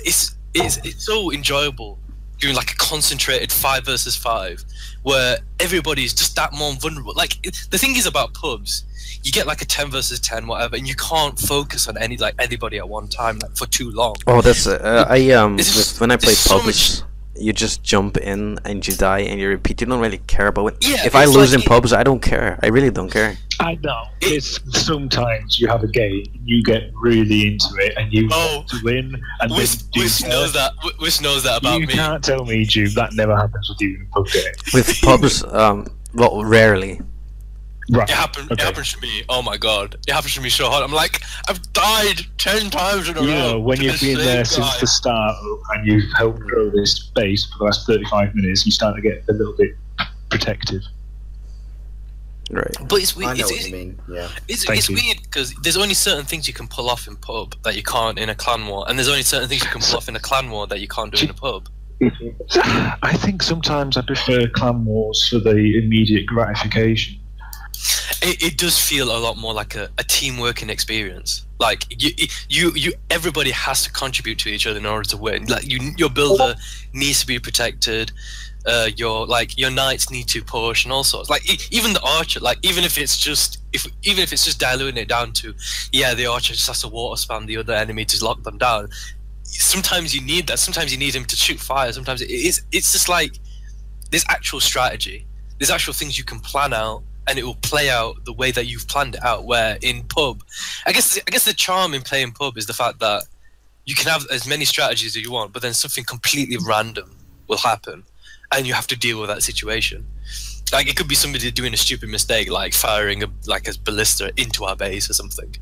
It's so enjoyable doing like a concentrated 5 versus 5, where everybody's just that more vulnerable. Like, the thing is about pubs, you get like a 10 versus 10, whatever, and you can't focus on anybody at one time like for too long. Oh, that's when I play pubs, you just jump in and you die and you repeat. You don't really care about it. Yeah, if I lose in pubs, I don't care. I really don't care. I know. It's sometimes you have a game, you get really into it, and you want to win. And Wish knows that. Wish knows that about me. You can't tell me, Jude, that never happens with you in a pub game. With pubs, well, rarely. Right. It happens to me. Oh my god, it happens to me so hard. I'm like, I've died 10 times in a row. You know, when you've been there since the start and you've helped grow this base for the last 35 minutes, you start to get a little bit protective. Right. But it's weird. I know what you mean. Yeah. It's weird because there's only certain things you can pull off in pub that you can't in a clan war, and there's only certain things you can pull off in a clan war that you can't do in a pub. I think sometimes I prefer clan wars for the immediate gratification. It does feel a lot more like a team working experience. Like you everybody has to contribute to each other in order to win. Like your builder needs to be protected. Your knights need to push and all sorts. Like even the archer, like even if it's just diluting it down to, the archer just has to water spam the other enemy to lock them down. Sometimes you need that. Sometimes you need him to shoot fire. Sometimes it's just like there's actual strategy. There's actual things you can plan out and it will play out the way that you've planned it out. Where in pub, I guess the charm in playing pub is the fact that you can have as many strategies as you want, but then something completely random will happen, and you have to deal with that situation. Like, it could be somebody doing a stupid mistake, like firing a ballista into our base or something.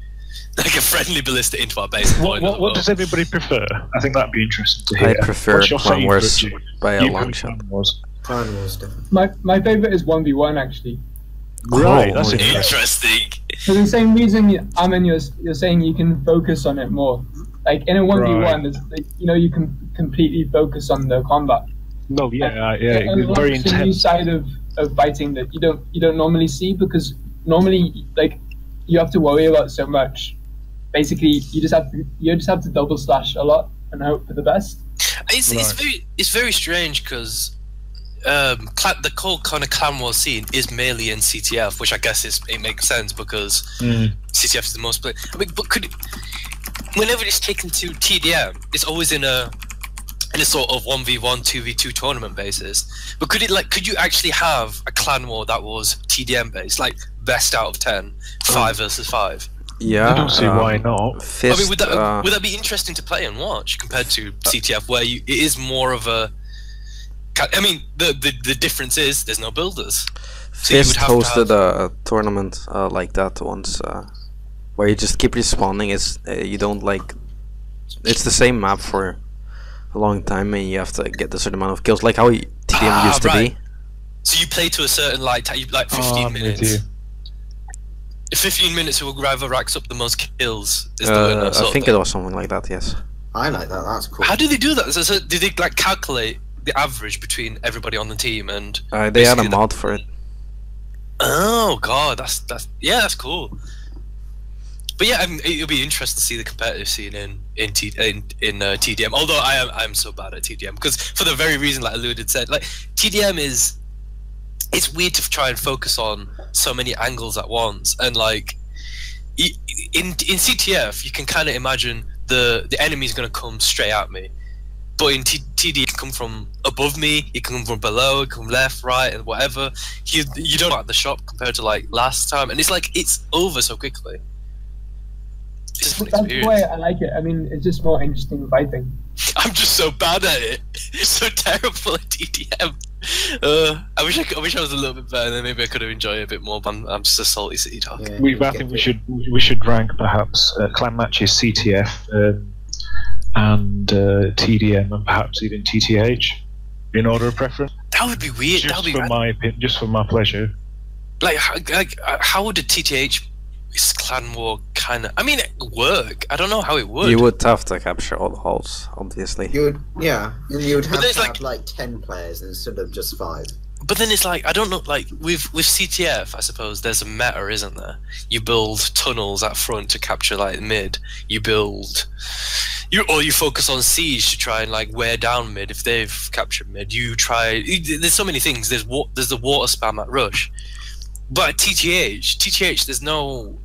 Like a friendly ballista into our base. What does everybody prefer? I think that'd be interesting to hear. I prefer Clan Wars by a long shot. Clan Wars, definitely. My favourite is 1v1 actually. Right, that's interesting. For the same reason, Amin, you're saying you can focus on it more. Like in a 1v1, there's, like, you can completely focus on the combat. No, yeah, It's very intense. A new side of fighting that you don't normally see, because normally, like, you have to worry about so much. Basically, you just have to double slash a lot and hope for the best. It's very strange because the whole kind of Clan Wars scene is mainly in CTF, which I guess it makes sense because CTF is the most played. I mean, but whenever it's taken to TDM, it's always in a sort of 1v1, 2v2 tournament basis. But could you actually have a Clan War that was TDM based, like best out of 10, 5 versus 5? Yeah, I don't see why not. Fist, I mean, would that be interesting to play and watch compared to CTF, where it is more of a? I mean, the difference is there's no builders. So Fist hosted a tournament like that once, where you just keep respawning. You don't like. It's the same map for a long time, and you have to get a certain amount of kills, like how TDM used to be. So you play to a certain like 15 minutes. 15 minutes, whoever racks up the most kills is the winner. I think it was something like that. Yes. I like that. That's cool. How do they do that? So did they like calculate the average between everybody on the team and? They had a mod for it. Oh god, that's cool. But yeah, it'll be interesting to see the competitive scene in TDM. Although I'm so bad at TDM, because for the very reason like Alluded said, like TDM it's weird to try and focus on so many angles at once, and like in CTF you can kind of imagine the enemy's going to come straight at me, but in TD it can come from above me, it can come from below, it can come left, right, and whatever. You don't know at the shop compared to like last time, and it's like it's over so quickly. It's That's why I like it. I mean, it's just more interesting fighting. I'm just so bad at it. So terrible at TDM. I wish I was a little bit better. Then maybe I could have enjoyed it a bit more. But I'm just a salty city dog. Yeah, I think we should rank perhaps clan matches CTF and TDM, and perhaps even TTH in order of preference. That would be weird. Just for my pleasure. Like how would a TTH Clan War kind of? I mean, it would work. I don't know how it would. You would have to capture all the halls, obviously. You would have to have like 10 players instead of just 5. But then it's like, I don't know, like with CTF, I suppose there's a meta, isn't there? You build tunnels at front to capture like mid. You focus on siege to try and like wear down mid if they've captured mid. There's so many things. There's the water spam at rush. But at TTH, there's no.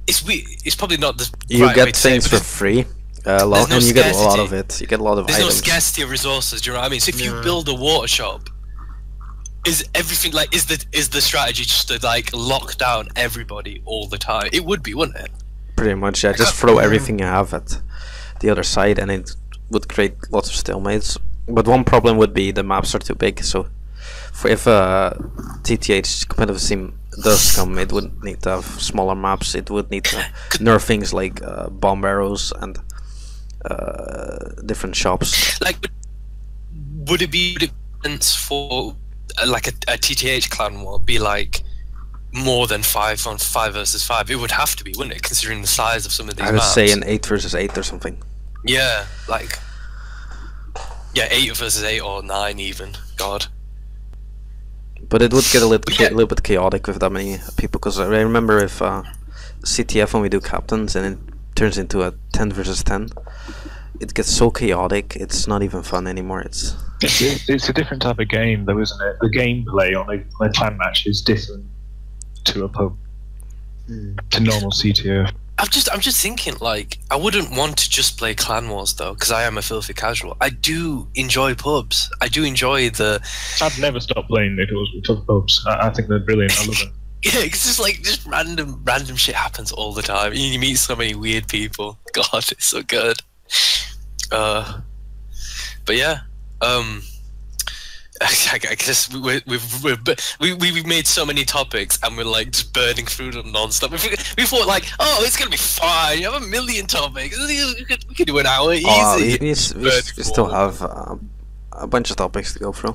It's probably not the. You right get things for free, and you get a lot of it. You get a lot of There's items. no scarcity of resources. Do you know what I mean? So if you build a water shop, is everything like is the strategy just to like lock down everybody all the time? It would be, wouldn't it? Pretty much, yeah. Just throw everything you have at the other side, and it would create lots of stalemates. But one problem would be the maps are too big. So, if TTH competitive scene does come, it would need to have smaller maps. It would need to nerf things like bomb arrows and different shops. Like, would it be sense for like a TTH clan war be like more than 5 on 5 versus 5? It would have to be, wouldn't it? Considering the size of some of these I would maps. say an 8 versus 8 or something. Yeah, like 8 versus 8 or 9 even. God. But it would get a little bit chaotic with that many people, because I remember if CTF, when we do captains and it turns into a 10 versus 10, it gets so chaotic, it's not even fun anymore. It's a different type of game though, isn't it? The gameplay on a clan match is different to a pub, to normal CTF. I'm just thinking, like, I wouldn't want to just play Clan Wars though, because I am a filthy casual. I do enjoy pubs. I do enjoy the. I'd never stop playing if it was with tough pubs. I think they're brilliant. I love them. Yeah, it's just like random shit happens all the time. You meet so many weird people. God, it's so good. But yeah, I guess we've made so many topics and we're like just burning through them non-stop. We thought like, oh, it's gonna be fine. You have a million topics. We could do an hour easy. We still have a bunch of topics to go through.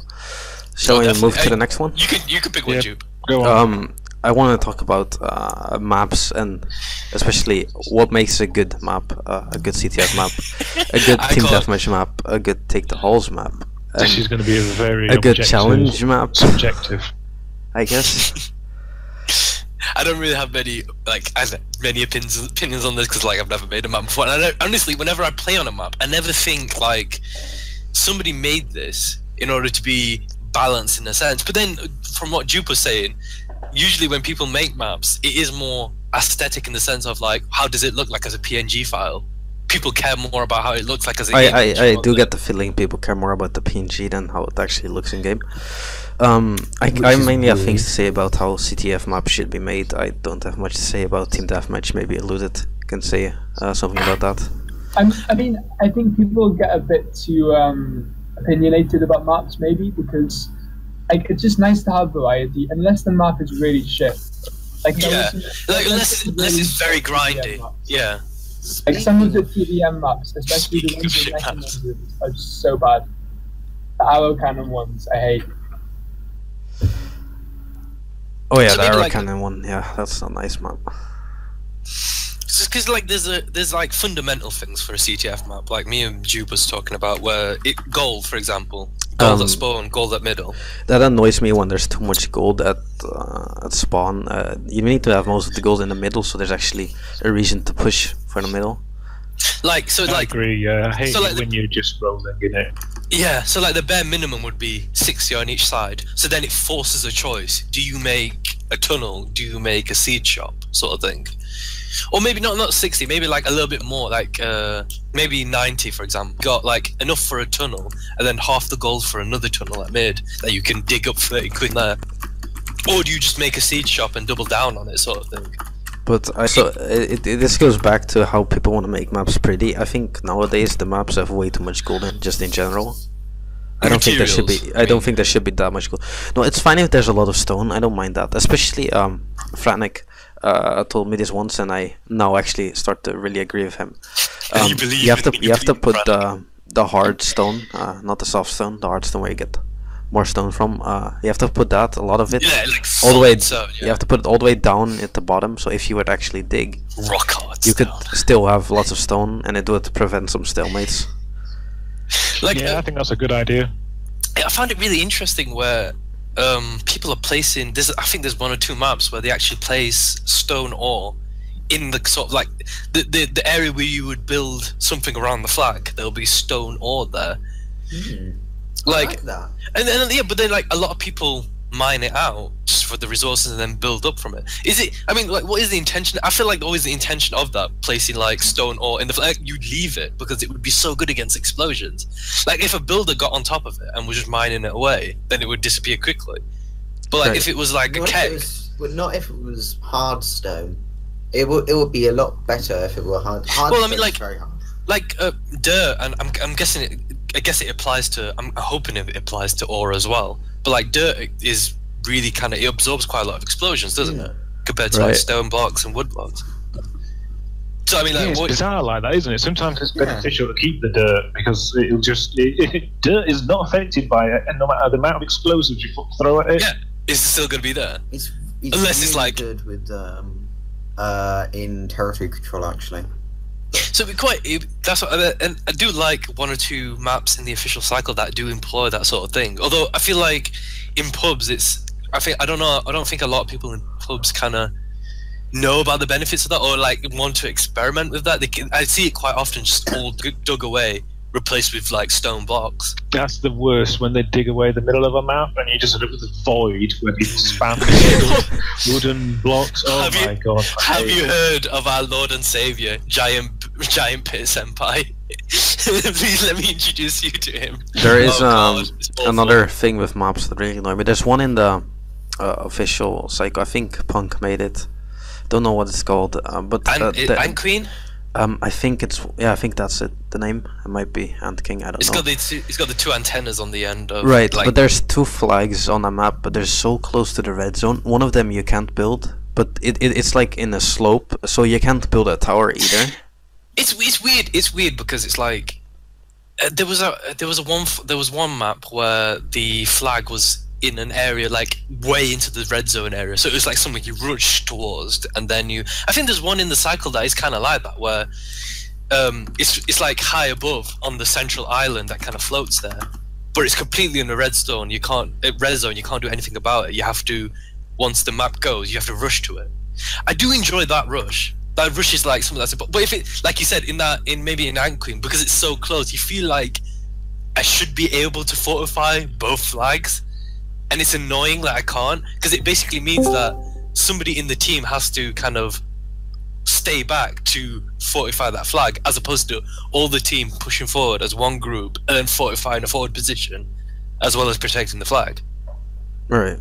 Shall we move to the next one? You can pick one, Jupe. Go on. I want to talk about maps, and especially what makes a good map, a good CTF map, a good team deathmatch map, a good take the halls map. This is going to be a very good challenge map. Subjective, I guess. I don't really have many opinions on this because like I've never made a map before. And honestly, whenever I play on a map, I never think like somebody made this in order to be balanced in a sense. But then, from what Jupe was saying, usually when people make maps, it is more aesthetic in the sense of like, how does it look like as a PNG file? People care more about how it looks like as a image. I do get the feeling people care more about the PNG than how it actually looks in game. I mainly have things to say about how CTF maps should be made. I don't have much to say about Team Deathmatch. Maybe Eluded can say something about that. I mean, I think people get a bit too opinionated about maps, maybe, because like it's just nice to have variety, unless the map is really shit. Like unless it's very grindy. Yeah. Like some of the TVM maps, especially the ones with mechanisms, are just so bad. The arrow cannon ones, I hate. Oh yeah, the arrow cannon one. Yeah, that's a nice map. Just because like there's like fundamental things for a CTF map, like me and Jupe was talking about, where gold, for example, gold at spawn, gold at middle. That annoys me when there's too much gold at spawn. You need to have most of the gold in the middle, so there's actually a reason to push for the middle. Like so, I agree. I hate it when you're just rolling in it. Yeah, so like the bare minimum would be 60 on each side. So then it forces a choice: do you make a tunnel? Do you make a seed shop? Sort of thing. Or maybe not 60, maybe like a little bit more, like maybe 90 for example. Got like enough for a tunnel, and then half the gold for another tunnel at mid that you can dig up 30 quick there. Or do you just make a seed shop and double down on it, sort of thing? But this goes back to how people want to make maps pretty. I think nowadays the maps have way too much gold in, just in general. I don't think there should be. I don't think there should be that much gold. No, it's fine if there's a lot of stone. I don't mind that, especially Frantic. Told me this once, and I now actually start to really agree with him. You have to put the hard stone, not the soft stone, the hard stone where you get more stone from. You have to put that, a lot of it, all the way. You have to put it all the way down at the bottom. So if you would actually dig, rock hard, you could still have lots of stone, and it would prevent some stalemates. Like, yeah, I think that's a good idea. I found it really interesting where people are placing this. I think there's one or two maps where they actually place stone ore in the sort of like the area where you would build something around the flag. There'll be stone ore there. Like that. And then yeah, but then like a lot of people mine it out just for the resources and then build up from it. Is it? I mean, like, what is the intention? I feel like always the intention of that placing like stone ore in the flag, you'd leave it because it would be so good against explosions. Like if a builder got on top of it and was just mining it away, then it would disappear quickly. But like if it was like a keg, not if it was hard stone. It would be a lot better if it were hard. Well, I mean, like very hard. Like dirt, and I'm guessing it. I guess it applies to. I'm hoping it applies to ore as well. But like dirt is really kind of, it absorbs quite a lot of explosions, doesn't it? Compared to like stone blocks and wood blocks. So I mean, like, it's bizarre like that, isn't it? Sometimes it's beneficial to keep the dirt because it'll just dirt is not affected by it, and no matter the amount of explosives you throw at it, it's still going to be there. It's unless really it's like good with in territory control actually. So that's what, and I do like one or two maps in the official cycle that do employ that sort of thing. Although I feel like in pubs, I don't think a lot of people in pubs kind of know about the benefits of that or like want to experiment with that. I see it quite often just all dug away replaced with like stone blocks. That's the worst, when they dig away the middle of a map and you just end up with a void where people spam wooden blocks. Oh my god! Have you heard of our Lord and Savior, Giant Pit Senpai? Please let me introduce you to him. There is another thing with maps that really annoy me. There's one in the official Psycho. I think Punk made it. Don't know what it's called, but Ant Queen. I think it's I think that's it. The name it might be Ant King. I don't know. It's got the two antennas on the end of right, like, but there's two flags on a map, but they're so close to the red zone. One of them you can't build, but it's like in a slope, so you can't build a tower either. It's weird. It's weird because it's like there was one map where the flag was in an area like way into the red zone area, so it was like something you rush towards, and then I think there's one in the cycle that is kind of like that, where it's like high above on the central island that kind of floats there, but it's completely in the red zone. You can't do anything about it. You have to, once the map goes, you have to rush to it. I do enjoy that rush. That rush is like something that's important. But if it, like you said, maybe in Ant Queen, because it's so close, you feel like I should be able to fortify both flags. And it's annoying that I can't, because it basically means that somebody in the team has to kind of stay back to fortify that flag, as opposed to all the team pushing forward as one group and then fortifying a forward position, as well as protecting the flag. Right.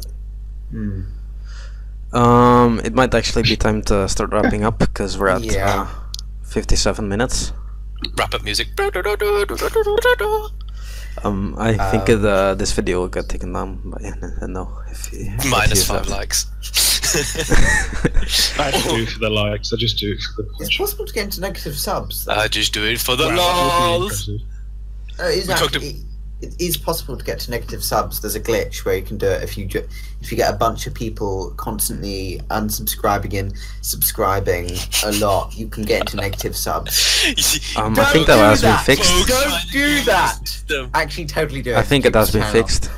It might actually be time to start wrapping up, because we're at 57 minutes. Wrap up music. I think this video will get taken down by minus 5 likes. I don't do it for the likes. I just do it for the. It's possible to get into negative subs. I just do it for the lols. It is possible to get to negative subs. There's a glitch where you can do it if you get a bunch of people constantly unsubscribing and subscribing a lot. You can get into negative subs. I think that has been fixed. Don't do that. Actually, totally do it. I think it has been fixed.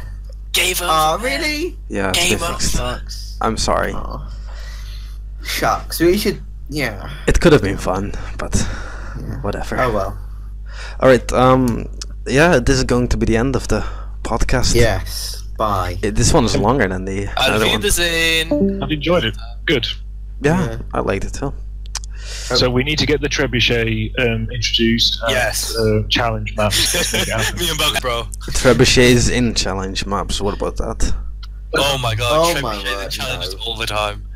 Gave up. Oh, really? Yeah, it's been fixed. Sucks. I'm sorry. Oh. Shucks. We should. Yeah. It could have been fun, but whatever. Oh well. All right. Yeah, this is going to be the end of the podcast. Yes. Bye. This one is longer than the other one. I've enjoyed it. Good. Yeah, I liked it too. So we need to get the Trebuchet introduced. Yes. Challenge maps. Me and Bug, bro. Trebuchets in challenge maps. What about that? Oh my god. Oh Trebuchets in challenges all the time.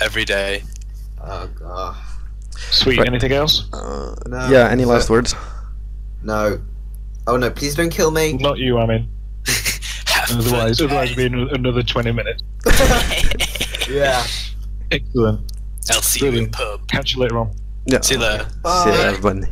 Every day. Oh god. Sweet. Right. Anything else? No. Yeah. Any last words? No. Oh no! Please don't kill me. Not you, I mean. Otherwise it'll be another 20 minutes. Yeah. Excellent. I'll see you in pub. Catch you later on. Yeah. See you there. Bye. See you there, everybody.